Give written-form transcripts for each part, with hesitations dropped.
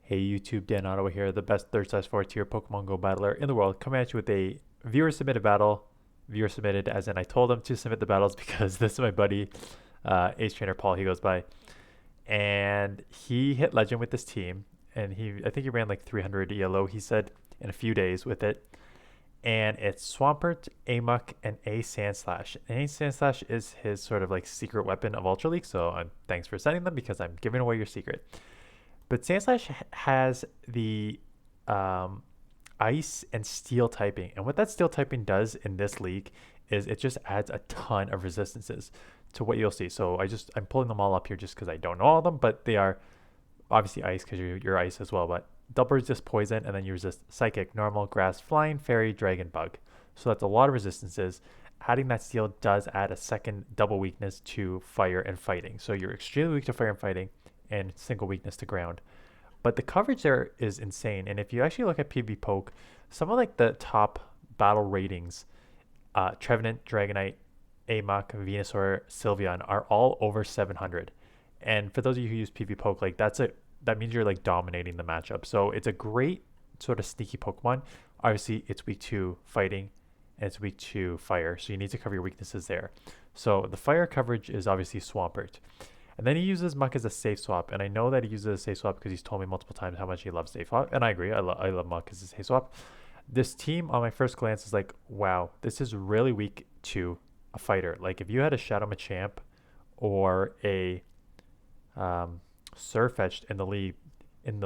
Hey YouTube, Dan Ottawa here, the best third/4 tier Pokemon Go battler in the world, coming at you with a viewer submitted battle. Viewer submitted, as in I told him to submit the battles because this is my buddy, Ace Trainer Paul. He goes by, and he hit Legend with this team, and I think he ran like 300 ELO. He said in a few days with it, and it's Swampert, Amok, and a Sandslash. And a Sandslash is his sort of like secret weapon of Ultra League. So thanks for sending them because I'm giving away your secret. But Sandslash has the um, ice and steel typing. And what that steel typing does in this league is it just adds a ton of resistances to what you'll see. So I'm pulling them all up here just because I don't know all of them, but they are obviously ice because you're ice as well. But double resist poison, and then you resist psychic, normal, grass, flying, fairy, dragon, bug. So that's a lot of resistances. Adding that steel does add a second double weakness to fire and fighting. So you're extremely weak to fire and fighting and single weakness to ground. But the coverage there is insane. And if you actually look at PB Poke, some of like the top battle ratings, Trevenant, Dragonite, Amok, Venusaur, Sylveon are all over 700. And for those of you who use PB Poke, like that means you're like dominating the matchup. So it's a great sort of sneaky Pokemon. Obviously, it's weak to fighting and it's weak to fire. So you need to cover your weaknesses there. So the fire coverage is obviously Swampert. And then he uses Muck as a safe swap. And I know that he uses a safe swap because he's told me multiple times how much he loves safe swap. And I agree. I love Muck as a safe swap. This team, on my first glance, is like, wow, this is really weak to a fighter. Like, if you had a Shadow Machamp or a Surfetched in the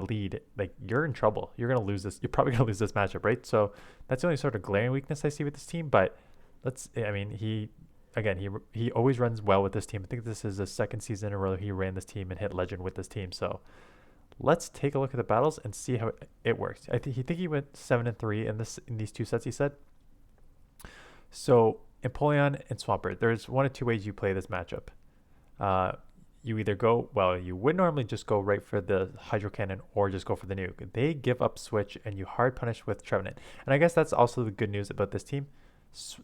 lead, like, you're in trouble. You're going to lose this. You're probably going to lose this matchup, right? So that's the only sort of glaring weakness I see with this team. But he always runs well with this team. I think this is the second season in a row he ran this team and hit Legend with this team. So let's take a look at the battles and see how it works. I think he went 7-3 in these two sets. He said. So Empoleon and Swampert, there's one of two ways you play this matchup. You either you would normally just go right for the Hydro Cannon or just go for the nuke. They give up switch and you hard punish with Trevenant. And I guess that's also the good news about this team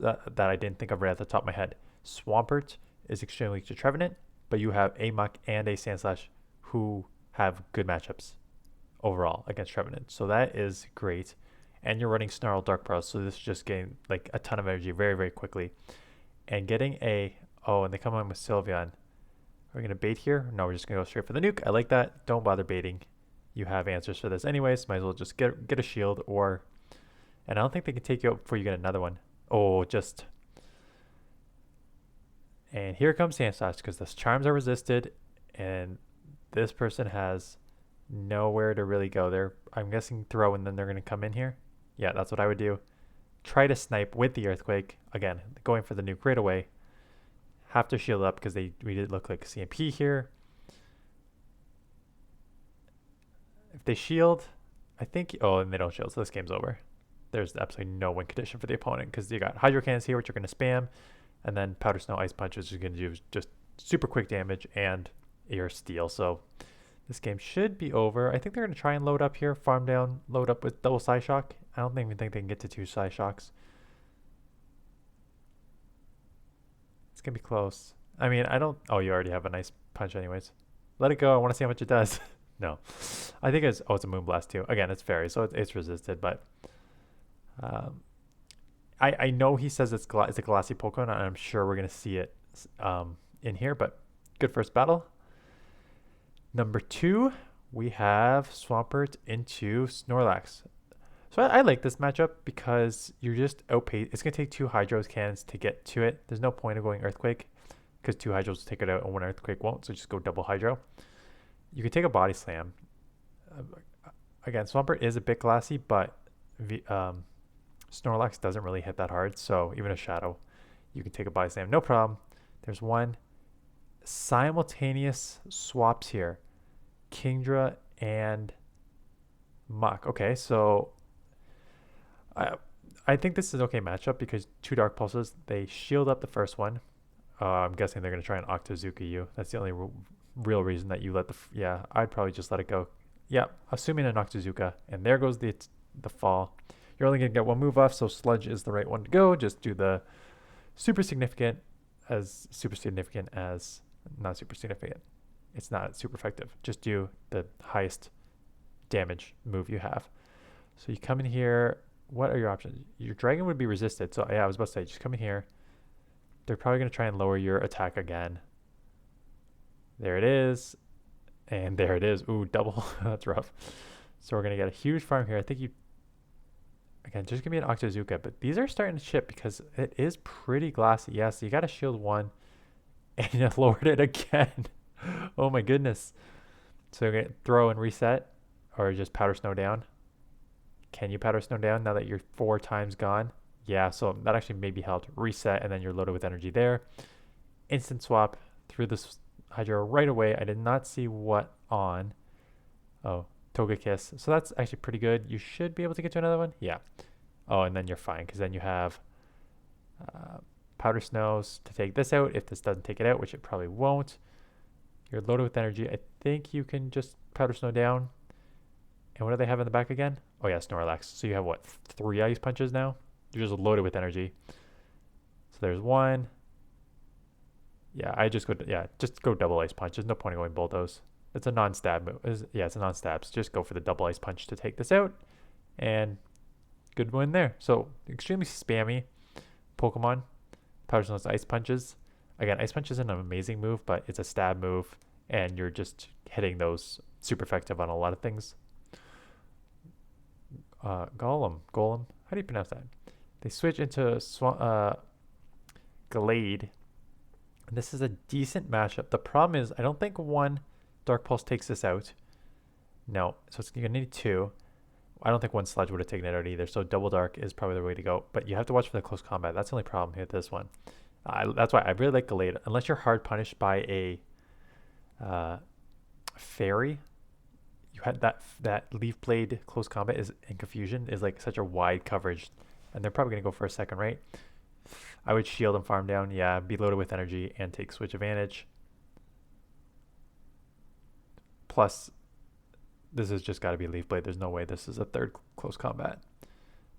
that I didn't think of right at the top of my head. Swampert is extremely weak to Trevenant, but you have Amok and a Sandslash who have good matchups overall against Trevenant. So that is great. And you're running Snarl Dark Pearl, so this is just getting like a ton of energy very, very quickly. And getting and they come on with Sylveon. Are we going to bait here? No, we're just going to go straight for the nuke. I like that. Don't bother baiting. You have answers for this anyways. Might as well just get a shield and I don't think they can take you out before you get another one. And here comes Sandslash because the charms are resisted and this person has nowhere to really go there. I'm guessing throw and then they're going to come in here. Yeah, that's what I would do. Try to snipe with the Earthquake. Again, going for the nuke right away. Have to shield up because we did look like CMP here. If they shield, I think... Oh, and they don't shield, so this game's over. There's absolutely no win condition for the opponent because you got Hydro Cannons here, which are going to spam, and then Powder Snow Ice Punch, which is going to do just super quick damage and your steal. So this game should be over. I think they're going to try and load up here, farm down, load up with double Psyshock. I don't even think they can get to 2 Psyshocks. It's going to be close. I mean, I don't... Oh, you already have a nice punch anyways. Let it go. I want to see how much it does. No. I think it's... Oh, it's a Moonblast too. Again, it's Fairy, so it's resisted, but... I know he says it's a glassy Pokemon, and I'm sure we're going to see it in here, but good first battle. Number 2, we have Swampert into Snorlax. So I like this matchup because you're just outpaced. It's going to take 2 Hydro Cannons to get to it. There's no point of going Earthquake because 2 Hydros will take it out and 1 Earthquake won't, so just go double Hydro. You can take a Body Slam. Again, Swampert is a bit glassy, but Snorlax doesn't really hit that hard, so even a Shadow, you can take a Body Slam, no problem. There's one simultaneous swaps here. Kingdra and Muck. Okay, so I think this is an okay matchup because 2 Dark Pulses, they shield up the first one. I'm guessing they're going to try and Octazooka you. That's the only real reason that you let I'd probably just let it go. Yeah, assuming an Octazooka, and there goes the fall. You're only going to get 1 move off, so Sludge is the right one to go. Just do the super significant as not super significant. It's not super effective. Just do the highest damage move you have. So you come in here. What are your options? Your dragon would be resisted. So yeah, I was about to say, just come in here. They're probably going to try and lower your attack again. There it is. And there it is. Ooh, double. That's rough. So we're going to get a huge farm here. I think you... Again, just give me an Octazooka. But these are starting to chip because it is pretty glassy. Yeah, so you got to shield one. And you lowered it again. Oh my goodness. So we're going to throw and reset. Or just powder snow down. Can you powder snow down now that you're 4 times gone? Yeah, so that actually maybe helped. Reset, and then you're loaded with energy there. Instant swap through this Hydro right away. I did not see what on. Oh, Togekiss. So that's actually pretty good. You should be able to get to another one. Yeah. Oh, and then you're fine, because then you have Powder Snows to take this out. If this doesn't take it out, which it probably won't. You're loaded with energy. I think you can just Powder Snow down. And what do they have in the back again? Oh yeah, Snorlax. So you have what, 3 Ice Punches now? You're just loaded with energy. So there's 1. Yeah, I just go, just go double Ice Punch. There's no point in going Bulldoze. It's a non-stab move. It's a non-stab. So just go for the double Ice Punch to take this out. And good win there. So extremely spammy Pokemon. Powder Stone's Ice Punches. Again, Ice Punch isn't an amazing move, but it's a stab move. And you're just hitting those super effective on a lot of things. Golem. How do you pronounce that? They switch into Glade. And this is a decent matchup. The problem is, I don't think 1 Dark Pulse takes this out. No, so you're gonna need 2. I don't think 1 Sludge would have taken it out either. So double Dark is probably the way to go. But you have to watch for the close combat. That's the only problem here with this one. That's why I really like Glade. Unless you're hard punished by a Fairy. You had that Leaf Blade close combat is in Confusion is like such a wide coverage, and they're probably gonna go for a second, right? I would shield and farm down, yeah, be loaded with energy and take switch advantage. Plus, this has just got to be Leaf Blade. There's no way this is a third close combat.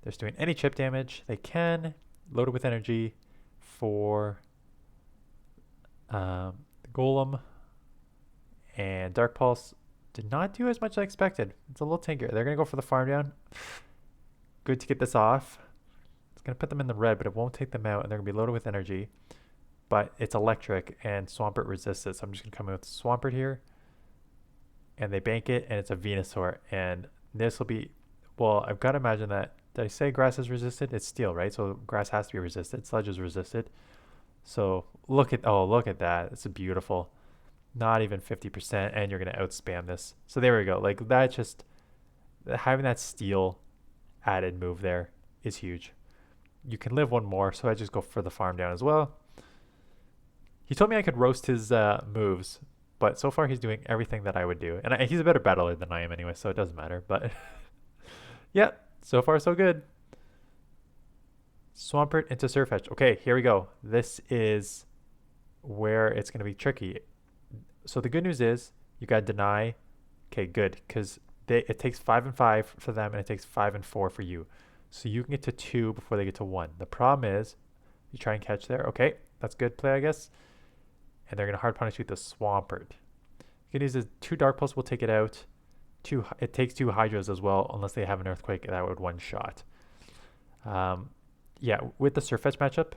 They're just doing any chip damage they can, loaded with energy for the Golem and Dark Pulse. Did not do as much as I expected. It's a little tankier. They're going to go for the farm down. Good to get this off. It's going to put them in the red, but it won't take them out, and they're going to be loaded with energy. But it's electric, and Swampert resists it, so I'm just going to come in with Swampert here. And they bank it, and it's a Venusaur. And this will be... Well, I've got to imagine that... Did I say grass is resisted? It's steel, right? So grass has to be resisted. Sludge is resisted. So look at that. It's beautiful. Not even 50%, and you're going to outspam this. So there we go. Like, that just... Having that steel added move there is huge. You can live 1 more, so I just go for the farm down as well. He told me I could roast his moves, but so far he's doing everything that I would do. And he's a better battler than I am anyway, so it doesn't matter. But yeah, so far so good. Swampert into Surfetch. Okay, here we go. This is where it's going to be tricky. So the good news is you got deny. Okay, good, because it takes 5 and 5 for them, and it takes 5 and 4 for you. So you can get to 2 before they get to 1. The problem is you try and catch there. Okay, that's good play, I guess. And they're going to hard punish you with the Swampert. Good news is 2 Dark Pulse will take it out. It takes 2 Hydros as well, unless they have an Earthquake. That would one-shot. Yeah, with the Surfetch matchup,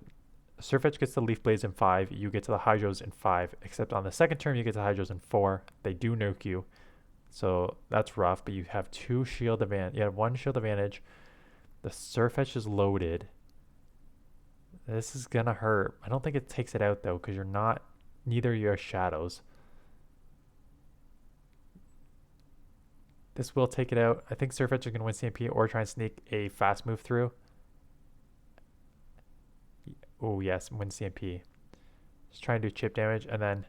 Surfetch gets the Leaf Blades in 5. You get to the Hydros in 5. Except on the second turn, you get the Hydros in 4. They do nuke you. So that's rough, but you have 2 shield advantage. You have 1 shield advantage. The Surfetch is loaded. This is going to hurt. I don't think it takes it out, though, because you're not... Neither of you are shadows. This will take it out. I think Surfetch is going to win CMP or try and sneak a fast move through. Oh, yes, win CMP. Just try and do chip damage, and then...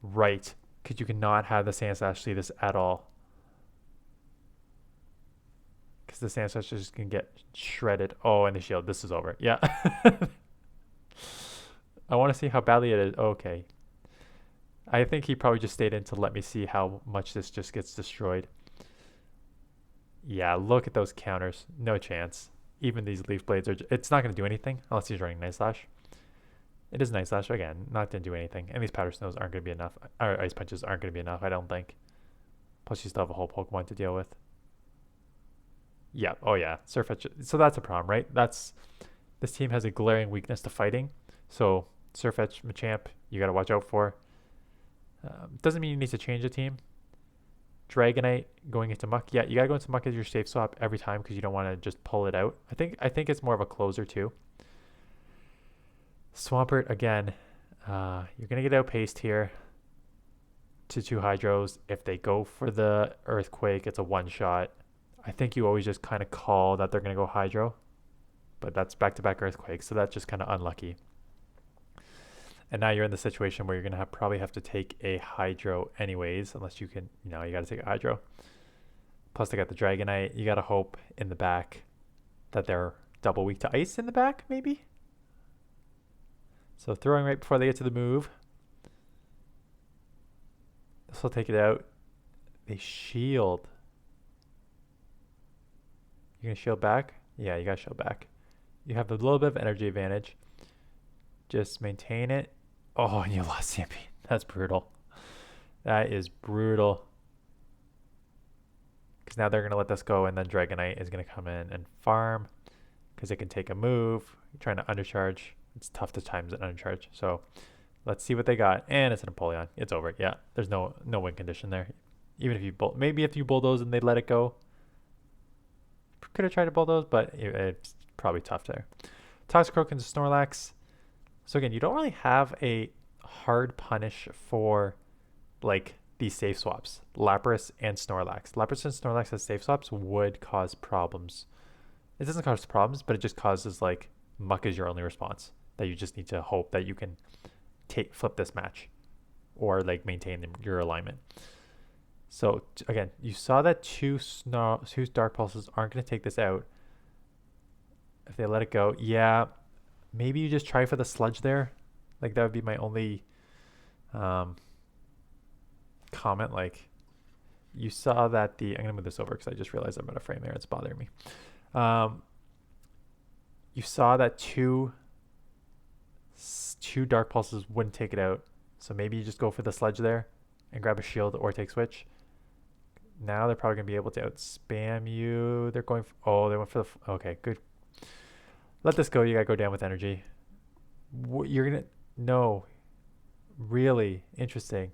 Right. Because you cannot have the Sandslash see this at all. Because the Sandslash is just going to get shredded. Oh, and the shield. This is over. Yeah. I want to see how badly it is. Okay. I think he probably just stayed in to let me see how much this just gets destroyed. Yeah, look at those counters. No chance. Even these Leaf Blades are... It's not going to do anything unless he's running Night Slash. It is Night Slash. Again, not going to do anything. And these Powder Snows aren't going to be enough. Or Ice Punches aren't going to be enough, I don't think. Plus, you still have a whole Pokemon to deal with. Yeah. Oh yeah. Surf Edge. So that's a problem, right? This team has a glaring weakness to fighting. So Surf Edge Machamp, you got to watch out for. Doesn't mean you need to change the team. Dragonite going into Muck. Yeah, you gotta go into Muck as your safe swap every time because you don't want to just pull it out. I think it's more of a closer too. Swampert again. You're gonna get outpaced here to 2 Hydros. If they go for the Earthquake, it's a one shot. I think you always just kind of call that they're gonna go Hydro, but that's back-to-back Earthquake, so that's just kind of unlucky. And now you're in the situation where you're going to probably have to take a Hydro anyways, unless you can, you got to take a Hydro. Plus they got the Dragonite. You got to hope in the back that they're double weak to Ice in the back, maybe? So throwing right before they get to the move. This will take it out. They shield. You're going to shield back? Yeah, you got to shield back. You have a little bit of energy advantage. Just maintain it. Oh, and you lost Stampede. That's brutal. That is brutal. Because now they're going to let this go, and then Dragonite is going to come in and farm. Because it can take a move. You're trying to undercharge. It's tough to times an undercharge. So let's see what they got. And it's a Napoleon. It's over. Yeah, there's no win condition there. Even if you maybe if you bulldoze and they let it go. Could have tried to bulldoze, but it's probably tough there. Toxicroak into Snorlax. So again, you don't really have a hard punish for like these safe swaps. Lapras and Snorlax. Lapras and Snorlax as safe swaps would cause problems. It doesn't cause problems, but it just causes like Muck is your only response. That you just need to hope that you can flip this match or like maintain your alignment. So again, you saw that two Dark Pulses aren't going to take this out. If they let it go, yeah. Maybe you just try for the Sludge there. Like, that would be my only comment. Like, you saw that I'm going to move this over because I just realized I'm out of frame there. It's bothering me. You saw that two Dark Pulses wouldn't take it out. So maybe you just go for the Sludge there and grab a shield or take Switch. Now they're probably going to be able to outspam you. They're going they went for the... Okay, good. Let this go. You got to go down with energy. You're going to... No. Really? Interesting.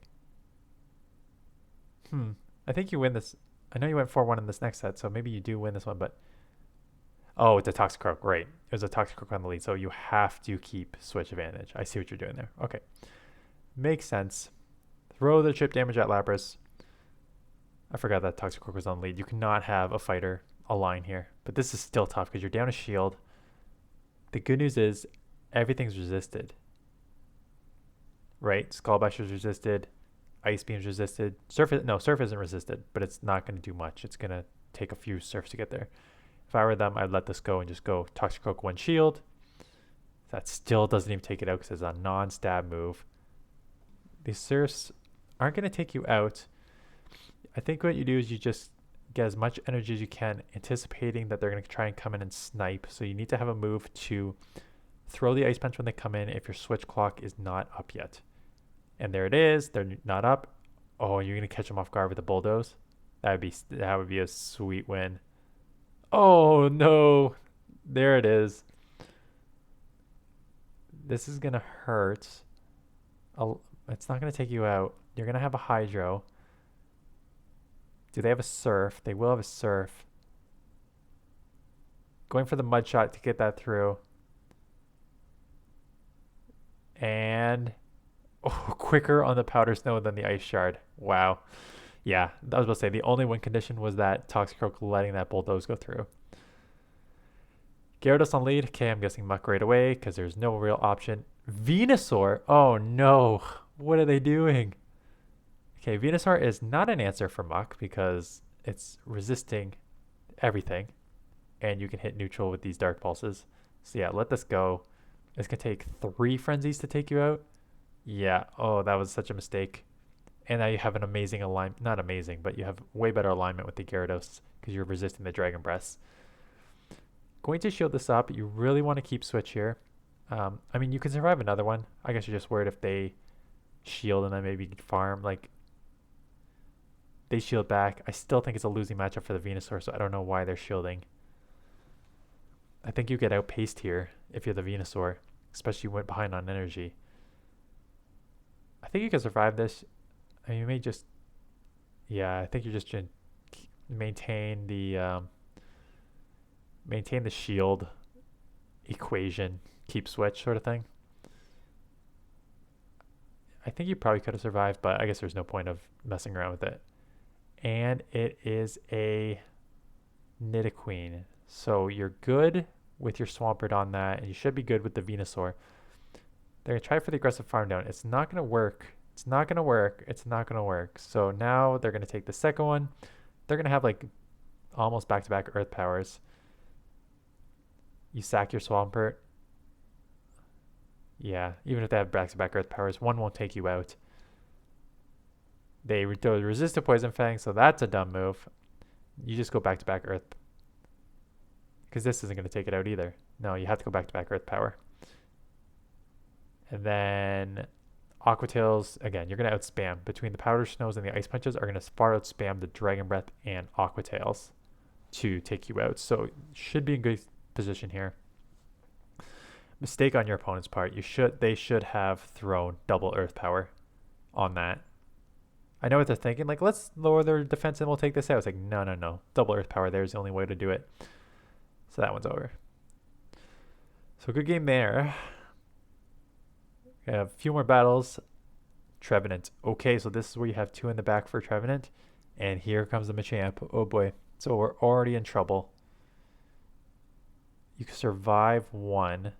I think you win this. I know you went 4-1 in this next set, so maybe you do win this one, but... Oh, it's a Toxicroak. Right. It was a Toxicroak on the lead, so you have to keep Switch advantage. I see what you're doing there. Okay. Makes sense. Throw the chip damage at Lapras. I forgot that Toxicroak was on the lead. You cannot have a fighter align here, but this is still tough because you're down a shield. The good news is everything's resisted, right? Skull Bash is resisted. Ice Beam's resisted. Surf isn't resisted, but it's not going to do much. It's going to take a few surfs to get there. If I were them, I'd let this go and just go Toxicroak 1 shield. That still doesn't even take it out because it's a non-stab move. These surfs aren't going to take you out. I think what you do is you just get as much energy as you can, anticipating that they're going to try and come in and snipe. So you need to have a move to throw the Ice Punch when they come in if your switch clock is not up yet. And there it is. They're not up. Oh, you're going to catch them off guard with a Bulldoze? That would be a sweet win. Oh, no. There it is. This is going to hurt. It's not going to take you out. You're going to have a Hydro. Do they have a Surf? They will have a Surf. Going for the Mud Shot to get that through. And quicker on the Powder Snow than the Ice Shard. Wow. Yeah, I was about to say the only win condition was that Toxicroak letting that Bulldoze go through. Gyarados on lead. Okay, I'm guessing Muck right away because there's no real option. Venusaur. Oh no. What are they doing? Okay, Venusaur is not an answer for Muck because it's resisting everything. And you can hit neutral with these Dark Pulses. So yeah, let this go. It's going to take 3 Frenzies to take you out. Yeah. Oh, that was such a mistake. And now you have an amazing alignment. Not amazing, but you have way better alignment with the Gyarados because you're resisting the Dragon Breaths. Going to shield this up. You really want to keep Switch here. I mean, you can survive another one. I guess you're just worried if they shield and then maybe farm. Like, They shield back. I still think it's a losing matchup for the Venusaur, so I don't know why they're shielding. I think you get outpaced here if you're the Venusaur, especially you went behind on energy. I think you can survive this. I mean, you may just... Yeah, I think you're just going to maintain the shield equation, keep switch sort of thing. I think you probably could have survived, but I guess there's no point of messing around with it. And it is a Nidoqueen. So you're good with your Swampert on that, and you should be good with the Venusaur. They're going to try for the aggressive farm down. It's not going to work. It's not going to work. It's not going to work. So now they're going to take the second one. They're going to have like almost back-to-back Earth powers. You sack your Swampert. Yeah, even if they have back-to-back Earth powers, one won't take you out. They resist to Poison Fang, so that's a dumb move. You just go back-to-back Earth. Because this isn't going to take it out either. No, you have to go back-to-back Earth power. And then Aqua Tails, again, you're going to outspam. Between the Powder Snows and the Ice Punches are going to far outspam the Dragon Breath and Aqua Tails to take you out. So should be in good position here. Mistake on your opponent's part. They should have thrown double Earth power on that. I know what they're thinking. Like, let's lower their defense and we'll take this out. It's like, no. Double Earth power there is the only way to do it. So that one's over. So good game there. We have a few more battles. Trevenant. Okay, so this is where you have two in the back for Trevenant. And here comes the Machamp. Oh boy. So we're already in trouble. You can survive one.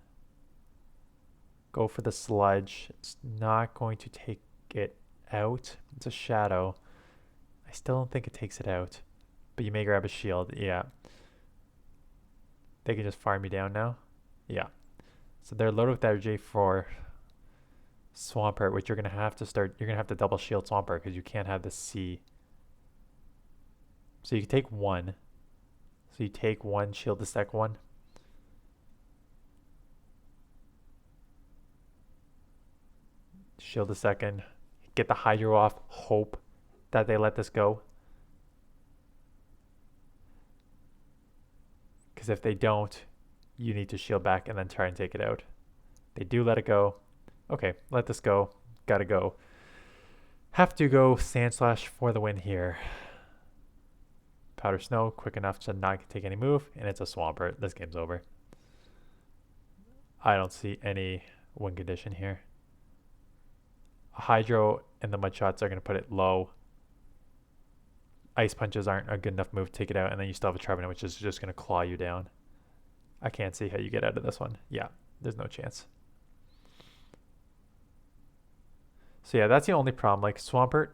Go for the Sludge. It's not going to take it out. It's a Shadow. I still don't think it takes it out. But you may grab a Shield. Yeah. They can just farm you down now. Yeah. So they're loaded with energy for Swampert, which you're going to have to start. You're going to have to double shield Swampert because you can't have the C. So you can take one. So you take one, shield the second one. Shield the second. Get the Hydro off. Hope that they let this go. Because if they don't, you need to shield back and then try and take it out. They do let it go. Okay, let this go. Gotta go. Have to go Sandslash for the win here. Powder Snow, quick enough to not take any move, and it's a Swampert. This game's over. I don't see any win condition here. A Hydro and the Mud Shots are going to put it low. Ice Punches aren't a good enough move to take it out, and then you still have a Trevenant, which is just going to claw you down. I can't see how you get out of this one. Yeah, there's no chance. So yeah, that's the only problem. Like Swampert.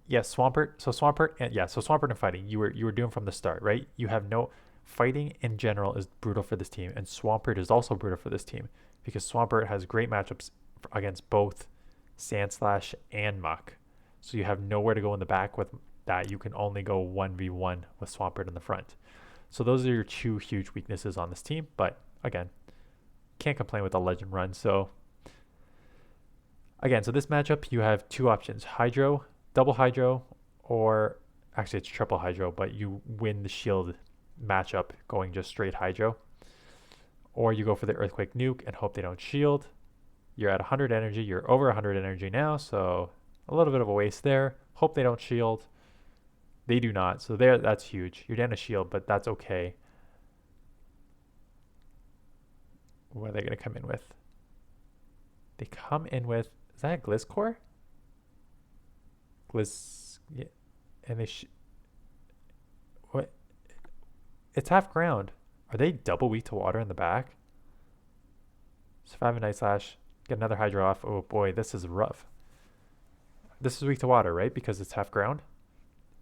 Yes, Swampert. So Swampert and Swampert and fighting. You were doing from the start, right? You have no fighting in general is brutal for this team, and Swampert is also brutal for this team because Swampert has great matchups against both Sandslash and Muck. So you have nowhere to go in the back with that. You can only go 1v1 with Swampert in the front. So those are your two huge weaknesses on this team. But again, can't complain with a legend run. So again, so this matchup, you have two options: Hydro, double Hydro, or actually it's triple Hydro, but you win the shield matchup going just straight Hydro. Or you go for the Earthquake Nuke and hope they don't shield. You're at 100 energy. You're over 100 energy now, so a little bit of a waste there. Hope they don't shield. They do not, so that's huge. You're down to shield, but that's okay. What are they going to come in with? They come in with, is that a Gliscor? Yeah, and they what? It's half ground. Are they double weak to water in the back? Survive a Night Slash. Get another Hydro off. Oh boy, this is rough. This is weak to water, right? Because it's half ground.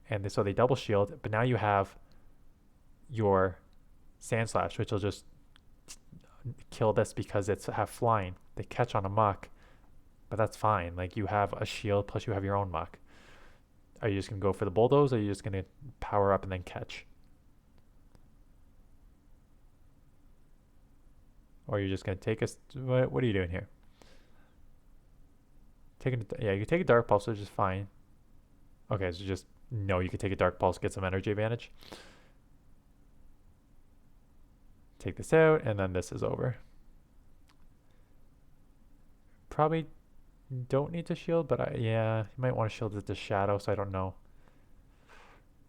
And so they double shield. But now you have your Sandslash, which will just kill this because it's half flying. They catch on a Muck. But that's fine. Like, you have a shield plus you have your own Muck. Are you just going to go for the Bulldoze, or are you just going to power up and then catch? Or you're just going to take us... What are you doing here? Yeah, you can take a Dark Pulse, which is fine. Okay, so just no, you can take a Dark Pulse, get some energy advantage. Take this out, and then this is over. Probably don't need to shield, but yeah, you might want to shield it to Shadow, so I don't know.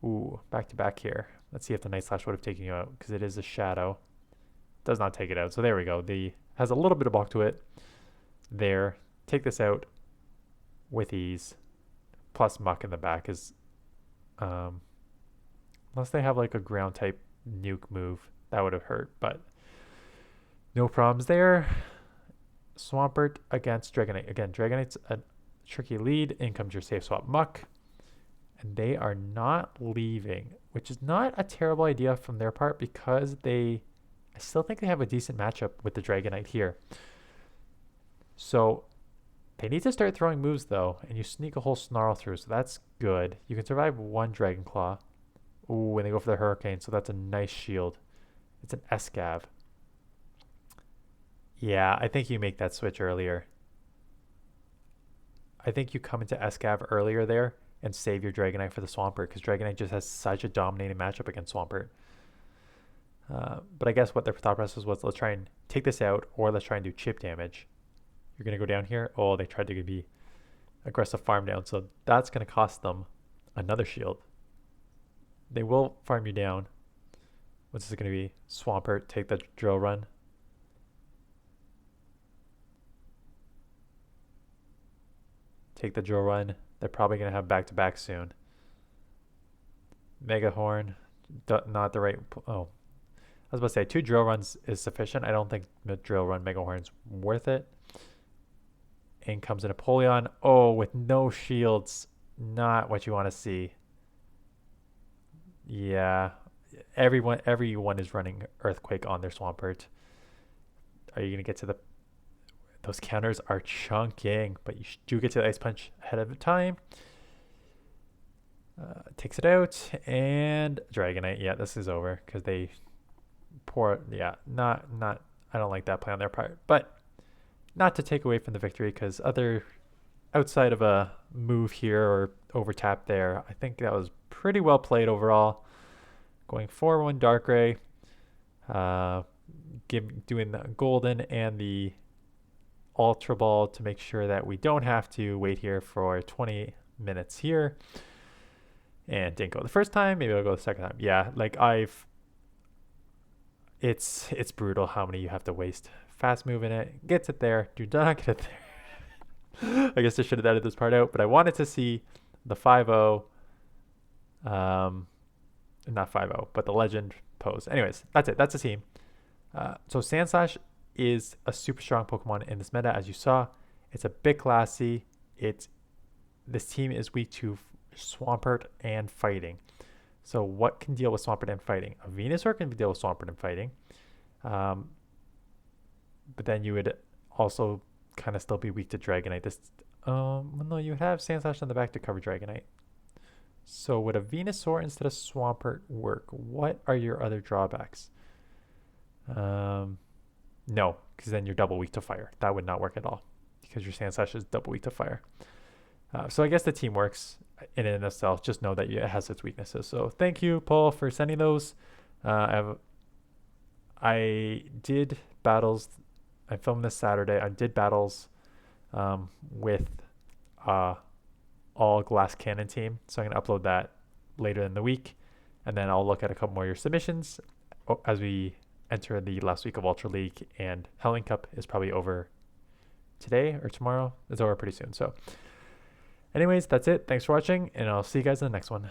Ooh, back to back here. Let's see if the Night Slash would have taken you out, because it is a Shadow. Does not take it out, so there we go. The has a little bit of bulk to it. There, take this out with ease. Plus Muck in the back is, unless they have like a ground type nuke move, that would have hurt, but no problems there. Swampert against Dragonite. Again, Dragonite's a tricky lead. In comes your safe swap Muck. And they are not leaving, which is not a terrible idea from their part because I still think they have a decent matchup with the Dragonite here. So they need to start throwing moves though, and you sneak a whole Snarl through, so that's good. You can survive one Dragon Claw. Ooh, and they go for the Hurricane, so that's a nice shield. It's an Escav. Yeah, I think you make that switch earlier. I think you come into Escav earlier there and save your Dragonite for the Swampert, because Dragonite just has such a dominating matchup against Swampert. But I guess what their thought process was, let's try and take this out, or let's try and do chip damage. You're going to go down here. Oh, they tried to be aggressive farm down, so that's going to cost them another shield. They will farm you down. What's this going to be? Swampert, take the Drill Run. Take the Drill Run. They're probably going to have back-to-back soon. Mega Horn, not the right... Oh, I was about to say 2 Drill Runs is sufficient. I don't think Drill Run Mega Horn's worth it. In comes a Napoleon. Oh, with no shields. Not what you want to see. Yeah. Everyone is running Earthquake on their Swampert. Are you going to get to the... Those counters are chunking, but you do get to the Ice Punch ahead of time. Takes it out, and Dragonite. Yeah, this is over, because they pour... Yeah, not... I don't like that play on their part, but... Not to take away from the victory, because outside of a move here or over tap there, I think that was pretty well played overall. Going 4-1 Darkrai, doing the Golden and the Ultra Ball to make sure that we don't have to wait here for 20 minutes here. And didn't go the first time, maybe I'll go the second time. Yeah, like it's brutal how many you have to waste. Fast moving it, gets it there, do not get it there. I guess I should have edited this part out, but I wanted to see the 5-0, not 5-0, but the legend pose. Anyways, that's it. That's the team. So Sandslash is a super strong Pokemon in this meta, as you saw. It's a bit classy. This team is weak to Swampert and fighting. So what can deal with Swampert and fighting? A Venusaur can deal with Swampert and fighting. But then you would also kind of still be weak to Dragonite. Well, no, you have Sandslash on the back to cover Dragonite. So would a Venusaur instead of Swampert work? What are your other drawbacks? No, because then you're double weak to fire. That would not work at all, because your Sandslash is double weak to fire. So I guess the team works in and of itself. Just know that it has its weaknesses. So thank you, Paul, for sending those. I did battles. I filmed this Saturday. I did battles with all Glass Cannon team. So I'm going to upload that later in the week. And then I'll look at a couple more of your submissions as we enter the last week of Ultra League. And Helen Cup is probably over today or tomorrow. It's over pretty soon. So anyways, that's it. Thanks for watching, and I'll see you guys in the next one.